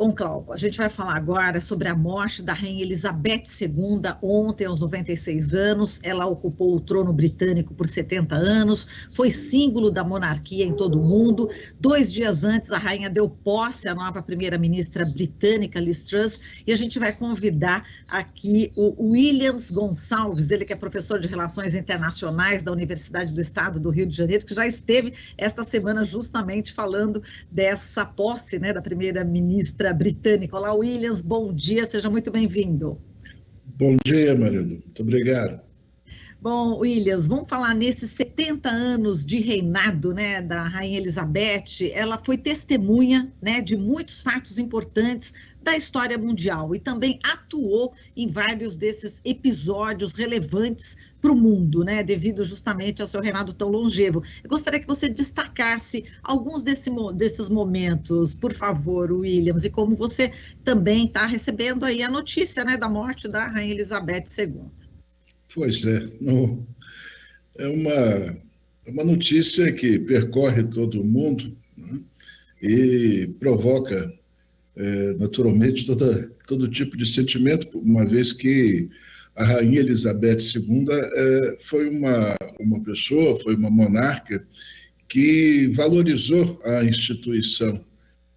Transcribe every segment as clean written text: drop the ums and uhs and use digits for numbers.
Bom, Cláudio, a gente vai falar agora sobre a morte da Rainha Elizabeth II, ontem, aos 96 anos. Ela ocupou o trono britânico por 70 anos, foi símbolo da monarquia em todo o mundo. 2 dias antes, a rainha deu posse à nova primeira-ministra britânica, Liz Truss, e a gente vai convidar aqui o Williams Gonçalves, ele que é professor de Relações Internacionais da Universidade do Estado do Rio de Janeiro, que já esteve esta semana justamente falando dessa posse, né, da primeira-ministra britânica. Olá, Williams, bom dia, seja muito bem-vindo. Bom dia, Marido. Muito obrigado. Bom, Williams, vamos falar nesses 70 anos de reinado, né, da Rainha Elizabeth. Ela foi testemunha, né, de muitos fatos importantes da história mundial e também atuou em vários desses episódios relevantes para o mundo, né, devido justamente ao seu reinado tão longevo. Eu gostaria que você destacasse alguns desses momentos, por favor, Williams, e como você também está recebendo aí a notícia, né, da morte da Rainha Elizabeth II. Pois é, é uma notícia que percorre todo o mundo, né, e provoca, naturalmente, todo tipo de sentimento, uma vez que a Rainha Elizabeth II foi uma pessoa, foi uma monarca que valorizou a instituição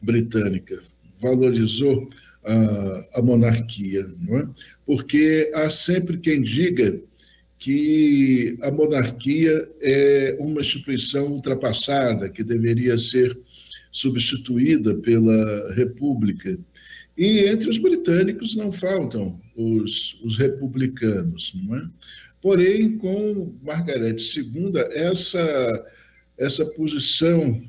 britânica, valorizou a monarquia, não é? Porque há sempre quem diga que a monarquia é uma instituição ultrapassada, que deveria ser substituída pela república. E entre os britânicos não faltam os republicanos, não é? Porém, com Margaret II, essa posição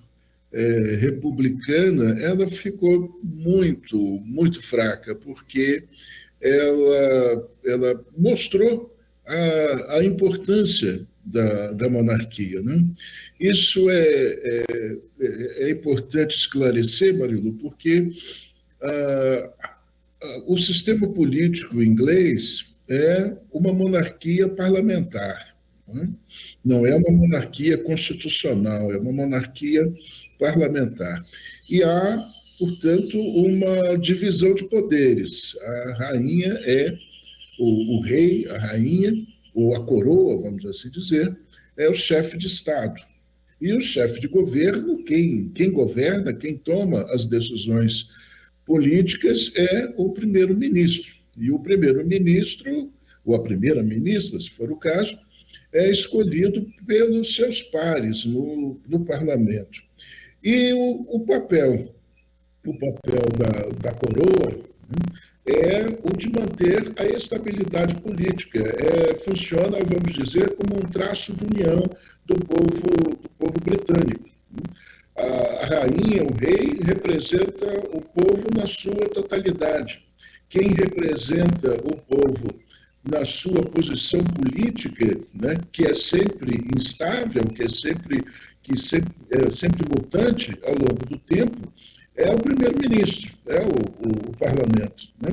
republicana, ela ficou muito fraca, porque ela mostrou a importância da monarquia, né? Isso é importante esclarecer, Marilu, porque o sistema político inglês é uma monarquia parlamentar. Não é uma monarquia constitucional, é uma monarquia parlamentar. E há, portanto, uma divisão de poderes. A rainha é o rei, a rainha, ou a coroa, vamos assim dizer, é o chefe de Estado. E o chefe de governo, quem governa, quem toma as decisões políticas é o primeiro-ministro. E o primeiro-ministro, ou a primeira-ministra, se for o caso, é escolhido pelos seus pares no parlamento. E o papel da coroa é o de manter a estabilidade política. Funciona, vamos dizer, como um traço de união do povo britânico. A rainha, o rei, representa o povo na sua totalidade. Quem representa o povo na sua posição política, né, que é sempre instável, que é sempre mutante ao longo do tempo, é o primeiro-ministro, é o parlamento, né?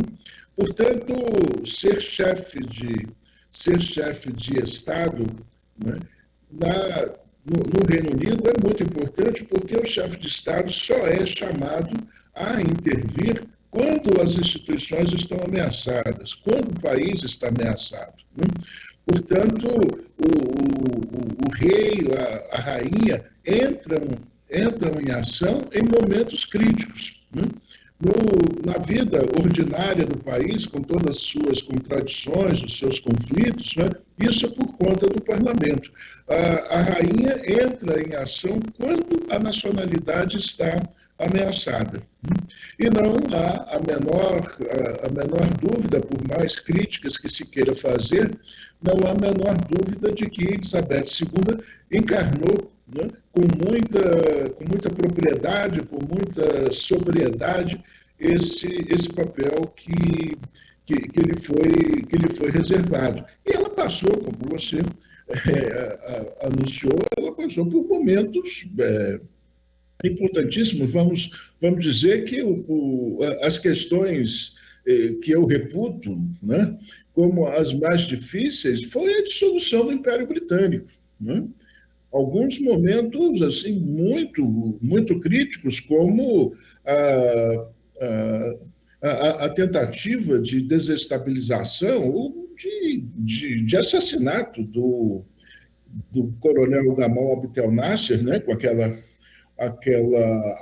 Portanto, ser chefe de Estado, né, no Reino Unido é muito importante, porque o chefe de Estado só é chamado a intervir quando as instituições estão ameaçadas, quando o país está ameaçado, né? Portanto, o rei, a rainha entram em ação em momentos críticos, né? Na vida ordinária do país, com todas as suas contradições, os seus conflitos, né? Isso é por conta do parlamento. A rainha entra em ação quando a nacionalidade está ameaçada. E não há a menor dúvida, por mais críticas que se queira fazer, não há a menor dúvida de que Elizabeth II encarnou, né, com muita propriedade, com muita sobriedade, esse papel que lhe foi reservado. E ela passou, como você anunciou, ela passou por momentos importantíssimos. Vamos dizer que as questões que eu reputo, né, como as mais difíceis, foi a dissolução do Império Britânico, né? Alguns momentos assim muito críticos, como a tentativa de desestabilização ou de assassinato do coronel Gamal Abdel Nasser, né, com aquela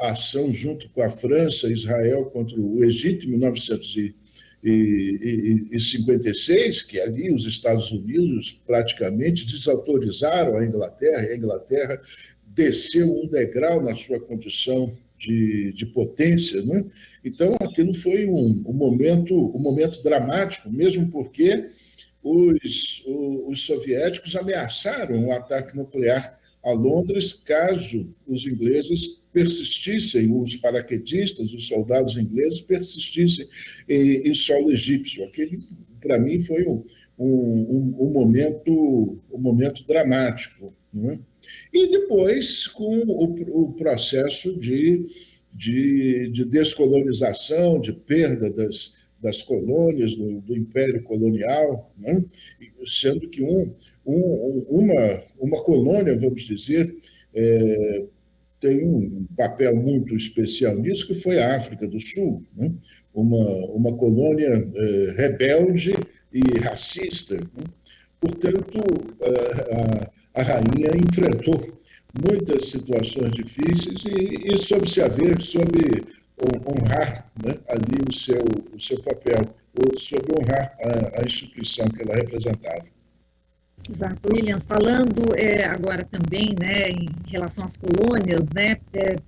ação junto com a França e Israel contra o Egito em 1956, que ali os Estados Unidos praticamente desautorizaram a Inglaterra, e a Inglaterra desceu um degrau na sua condição de potência, né? Então, aquilo foi um momento dramático, mesmo porque os soviéticos ameaçaram um ataque nuclear a Londres caso os ingleses persistissem, os paraquedistas, os soldados ingleses persistissem em solo egípcio. Aquele, para mim, foi um momento dramático, não é? E depois, com o processo de descolonização, de perda das colônias, do Império Colonial, né? Sendo que uma colônia, vamos dizer, tem um papel muito especial nisso, que foi a África do Sul, né? Uma colônia rebelde e racista, né? Portanto, a rainha enfrentou muitas situações difíceis e soube se haver, soube honrar, né, ali o seu papel, soube honrar a instituição que ela representava. Exato. Williams, falando agora também, né, em relação às colônias, né,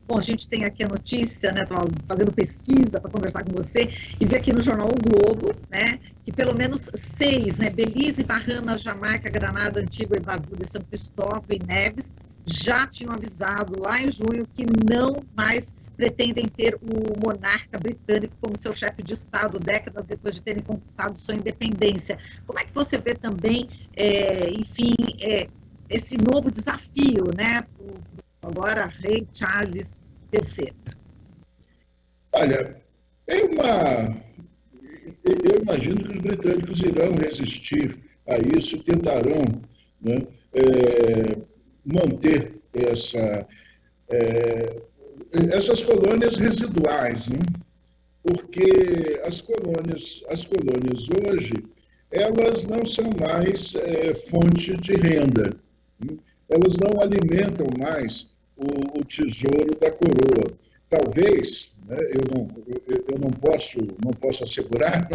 bom, a gente tem aqui a notícia, né, estava fazendo pesquisa para conversar com você e vi aqui no jornal O Globo, né, que pelo menos 6, né, Belize, Bahamas, Jamaica, Granada, Antigua e Barbuda, São Cristóvão e Neves, já tinham avisado lá em junho que não mais pretendem ter o monarca britânico como seu chefe de Estado, décadas depois de terem conquistado sua independência. Como é que você vê também, esse novo desafio, né, agora rei Charles III? Olha, eu imagino que os britânicos irão resistir a isso, tentarão, né, manter essas colônias residuais, né? Porque as colônias hoje, elas não são mais fonte de renda, né? Elas não alimentam mais o tesouro da coroa. Talvez, né, eu não posso assegurar,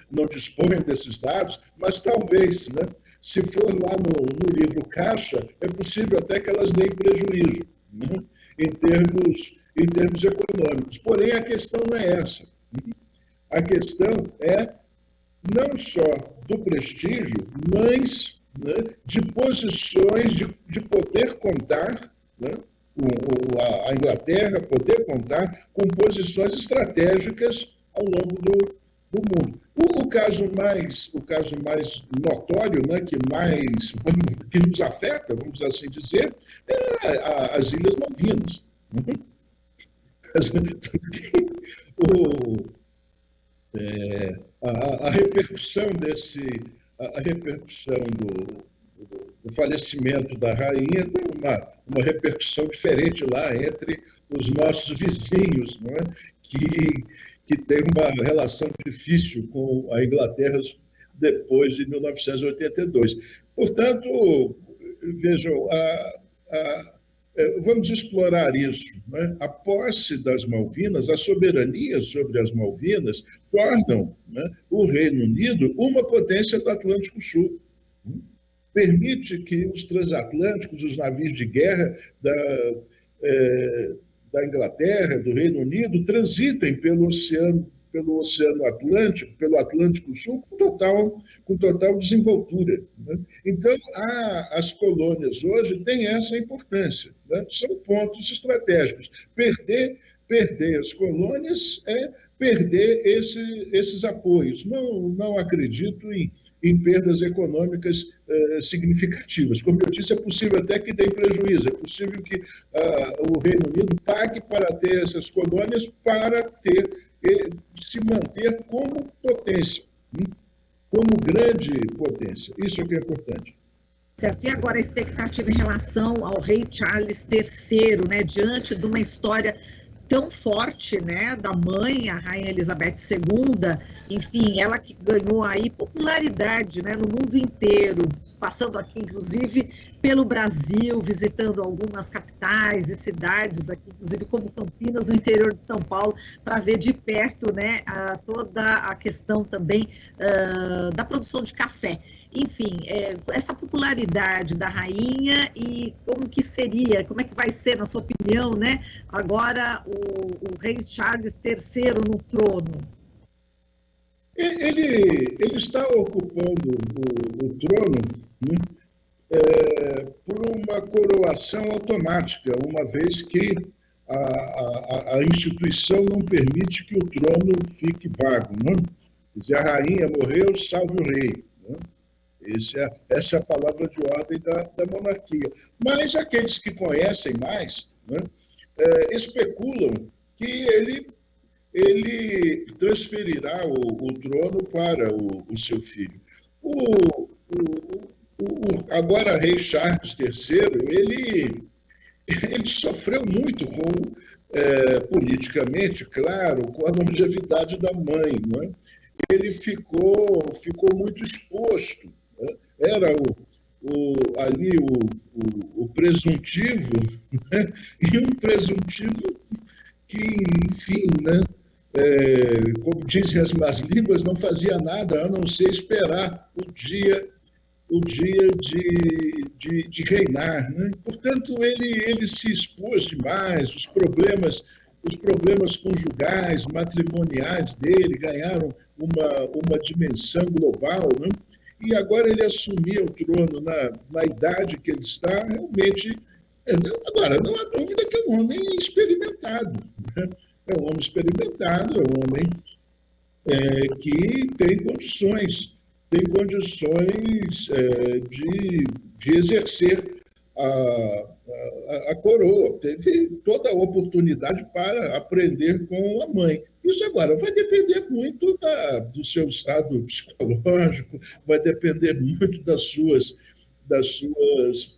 não disponho desses dados, mas talvez, né, se for lá no livro caixa, é possível até que elas deem prejuízo, né, em termos econômicos. Porém, a questão não é essa. A questão é não só do prestígio, mas, né, de posições, de poder contar, né, a Inglaterra poder contar com posições estratégicas ao longo do mundo. O caso mais notório, né, que nos afeta, vamos assim dizer, é as Ilhas Malvinas. A repercussão do falecimento da rainha tem uma repercussão diferente lá entre os nossos vizinhos, não é? Que tem uma relação difícil com a Inglaterra depois de 1982. Portanto, vejam, vamos explorar isso, né? A posse das Malvinas, a soberania sobre as Malvinas, tornam, né, o Reino Unido uma potência do Atlântico Sul. Permite que os transatlânticos, os navios de guerra da Inglaterra, do Reino Unido, transitem pelo Oceano Atlântico, pelo Atlântico Sul, com total desenvoltura, né? Então, as colônias hoje têm essa importância, né? São pontos estratégicos. Perder as colônias é perder esses apoios. Não acredito em perdas econômicas significativas. Como eu disse, é possível até que tenha prejuízo, é possível que o Reino Unido pague para ter essas colônias, para se manter como potência, como grande potência. Isso é que é importante. Certo. E agora a expectativa em relação ao rei Charles III, né, diante de uma história tão forte, né, da mãe, a Rainha Elizabeth II, enfim, ela que ganhou aí popularidade, né, no mundo inteiro, passando aqui, inclusive, pelo Brasil, visitando algumas capitais e cidades aqui, inclusive como Campinas, no interior de São Paulo, para ver de perto, né, toda a questão também da produção de café. Enfim, essa popularidade da rainha e como que seria, como é que vai ser, na sua opinião, né, agora o rei Charles III no trono? Ele está ocupando o trono, né, por uma coroação automática, uma vez que a instituição não permite que o trono fique vago. Né? Quer dizer, a rainha morreu, salve o rei. Né? Essa é a palavra de ordem da monarquia. Mas aqueles que conhecem mais, né, especulam que ele transferirá o trono para o seu filho. Agora, rei Charles III, ele sofreu muito politicamente, claro, com a longevidade da mãe. Não é? Ele ficou muito exposto. Né? Era ali o presuntivo, né? E um presuntivo que, enfim, né? Como dizem as más línguas, não fazia nada a não ser esperar o dia de reinar. Né? Portanto, ele se expôs demais, os problemas conjugais, matrimoniais dele ganharam uma dimensão global, né? E agora ele assumir o trono na idade que ele está, realmente. Agora, não há dúvida que é um homem experimentado. Né? É um homem experimentado, é um homem que tem condições de exercer a coroa. Teve toda a oportunidade para aprender com a mãe. Isso agora vai depender muito do seu estado psicológico, vai depender muito das suas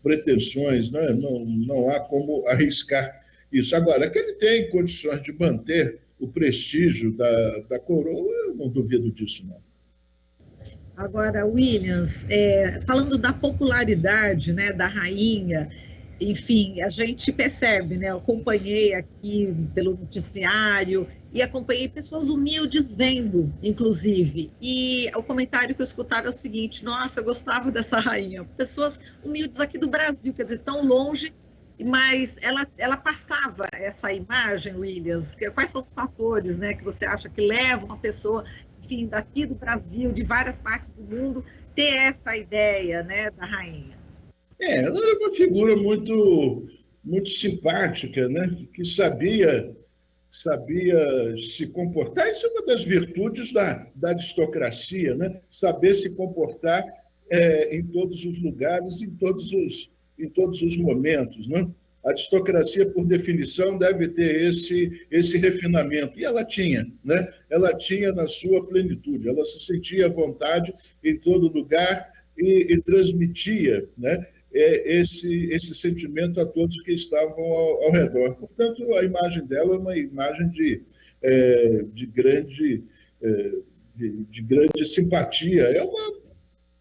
pretensões. Né? Não há como arriscar isso. Agora, que ele tem condições de manter o prestígio da coroa, eu não duvido disso, não. Agora, Williams, falando da popularidade, né, da rainha, enfim, a gente percebe, né, eu acompanhei aqui pelo noticiário e acompanhei pessoas humildes vendo, inclusive, e o comentário que eu escutava é o seguinte: nossa, eu gostava dessa rainha. Pessoas humildes aqui do Brasil, quer dizer, tão longe, mas ela passava essa imagem, Williams. Quais são os fatores, né, que você acha que levam uma pessoa, enfim, daqui do Brasil, de várias partes do mundo, ter essa ideia, né, da rainha? Ela era uma figura muito, muito simpática, né, que sabia se comportar. Isso é uma das virtudes da aristocracia, né, saber se comportar em todos os lugares, em todos os momentos. Né? A aristocracia, por definição, deve ter esse refinamento. E ela tinha, né? Ela tinha na sua plenitude. Ela se sentia à vontade em todo lugar e transmitia, né, esse sentimento a todos que estavam ao redor. Portanto, a imagem dela é uma imagem de grande simpatia.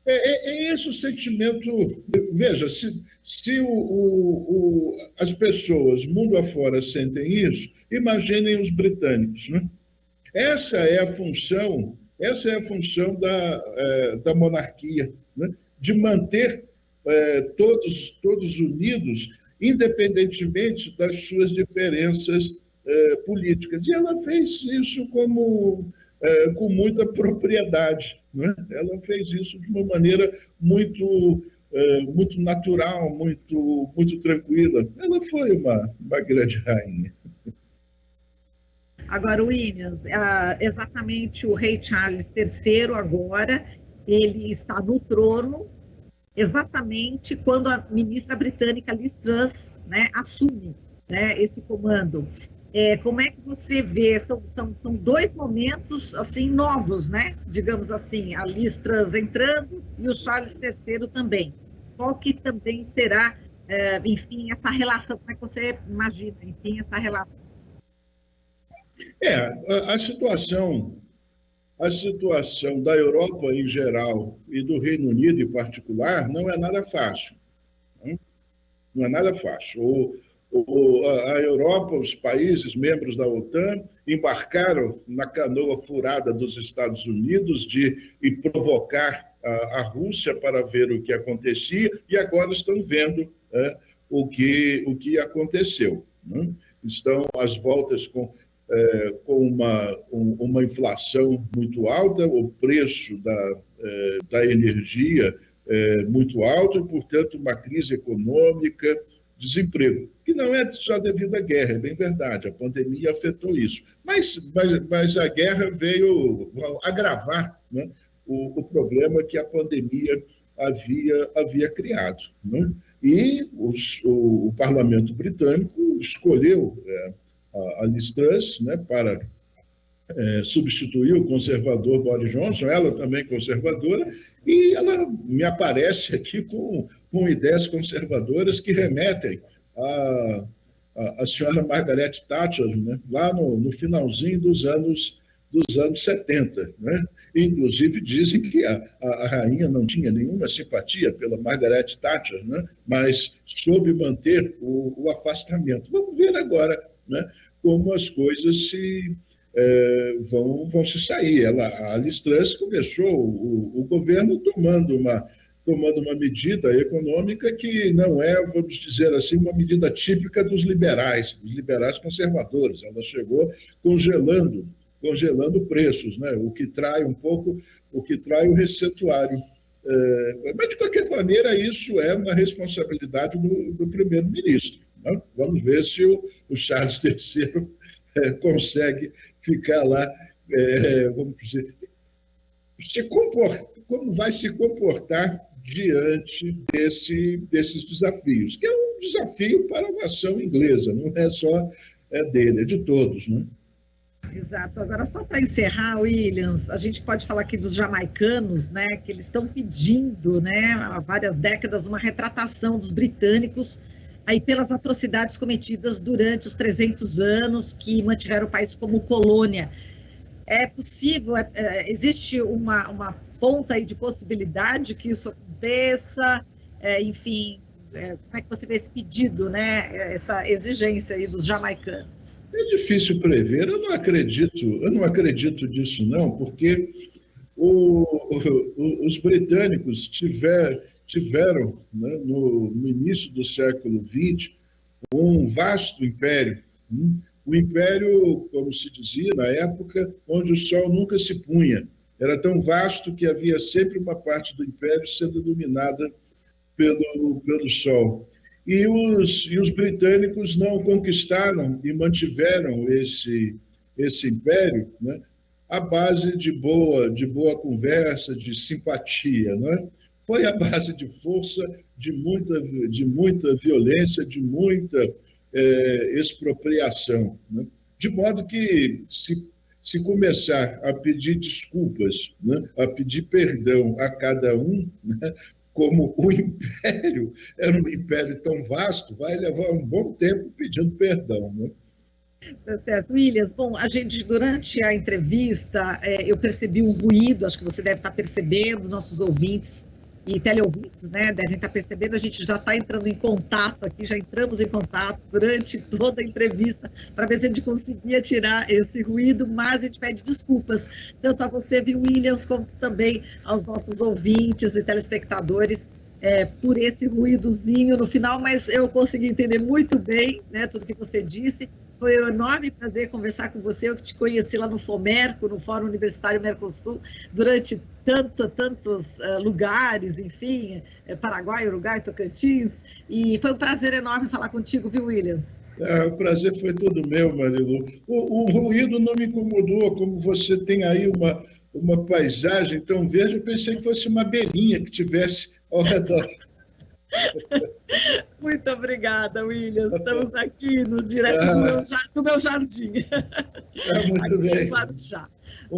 É esse o sentimento. Veja, se as pessoas mundo afora sentem isso, imaginem os britânicos. Né? Essa é a função da monarquia, né? De manter todos unidos, independentemente das suas diferenças políticas. E ela fez isso com muita propriedade. Né? Ela fez isso de uma maneira muito natural, muito tranquila. Ela foi uma grande rainha. Agora, Williams, exatamente o rei Charles III agora, ele está no trono exatamente quando a ministra britânica Liz Truss, né, assume, né, esse comando. Como é que você vê? São dois momentos assim novos, né? Digamos assim, a Liz Truss entrando e o Charles III também. Qual que também será, enfim, essa relação? Como é que você imagina, enfim, essa relação? A situação da Europa em geral e do Reino Unido em particular não é nada fácil. Não é nada fácil. A Europa, os países membros da OTAN, embarcaram na canoa furada dos Estados Unidos de provocar a Rússia para ver o que acontecia, e agora estão vendo o que aconteceu. Estão às voltas com uma inflação muito alta, o preço da energia muito alto e, portanto, uma crise econômica, desemprego, que não é só devido à guerra, é bem verdade, a pandemia afetou isso, mas a guerra veio agravar, né, o problema que a pandemia havia criado. Né? E o parlamento britânico escolheu a Liz Truss, né, para substituir o conservador Boris Johnson, ela também conservadora, e ela me aparece aqui com ideias conservadoras que remetem à senhora Margaret Thatcher, né, lá no finalzinho dos anos 70. Né? Inclusive dizem que a rainha não tinha nenhuma simpatia pela Margaret Thatcher, né, mas soube manter o afastamento. Vamos ver agora, né, como as coisas vão se sair. A Liz Truss começou o governo tomando uma medida econômica que não é, vamos dizer assim, uma medida típica dos liberais conservadores. Ela chegou congelando preços, né? O que trai o receituário. Mas, de qualquer maneira, isso é uma responsabilidade do primeiro-ministro. Né? Vamos ver se o Charles III consegue ficar lá, vamos dizer, como vai se comportar diante desses desafios, que é um desafio para a nação inglesa, não é só dele, é de todos, né? Exato. Agora, só para encerrar, Williams, a gente pode falar aqui dos jamaicanos, né, que eles estão pedindo, né, há várias décadas, uma retratação dos britânicos aí pelas atrocidades cometidas durante os 300 anos que mantiveram o país como colônia. É possível, existe uma ponta aí de possibilidade que isso aconteça, enfim, como é que você vê esse pedido, né, essa exigência aí dos jamaicanos? É difícil prever, eu não acredito nisso não, porque os britânicos tiveram, né, no início do século XX, um vasto império, um império, como se dizia na época, onde o sol nunca se punha. Era tão vasto que havia sempre uma parte do império sendo dominada pelo sol. E os britânicos não conquistaram e mantiveram esse império, né, à base de boa conversa, de simpatia, né? Foi à base de força, de muita violência, de muita expropriação, né? De modo que, se começar a pedir desculpas, né, a pedir perdão a cada um, né, como o império era um império tão vasto, vai levar um bom tempo pedindo perdão, né? Tá certo. Williams, bom, a gente, durante a entrevista, eu percebi um ruído, acho que você deve estar percebendo, nossos ouvintes e teleouvintes, né, devem estar percebendo, a gente já está entrando em contato aqui, já entramos em contato durante toda a entrevista para ver se a gente conseguia tirar esse ruído, mas a gente pede desculpas, tanto a você, viu, Williams, como também aos nossos ouvintes e telespectadores, por esse ruídozinho no final, mas eu consegui entender muito bem, né, tudo que você disse. Foi um enorme prazer conversar com você, eu que te conheci lá no FOMERCO, no Fórum Universitário Mercosul, durante tantos lugares, enfim, Paraguai, Uruguai, Tocantins, e foi um prazer enorme falar contigo, viu, Williams? O prazer foi todo meu, Marilu. O ruído não me incomodou, como você tem aí uma paisagem tão verde, eu pensei que fosse uma abelhinha que tivesse ao redor. Muito obrigada, Williams. Estamos aqui direto do meu jardim. Muito bem.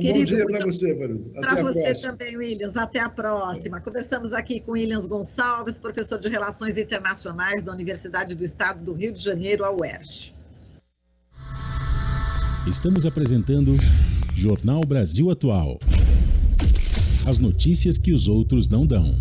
Querido, bom dia para você, Marilu. Para você também, Williams. Até a próxima. Conversamos aqui com Williams Gonçalves, professor de Relações Internacionais da Universidade do Estado do Rio de Janeiro, a UERJ. Estamos apresentando Jornal Brasil Atual. As notícias que os outros não dão.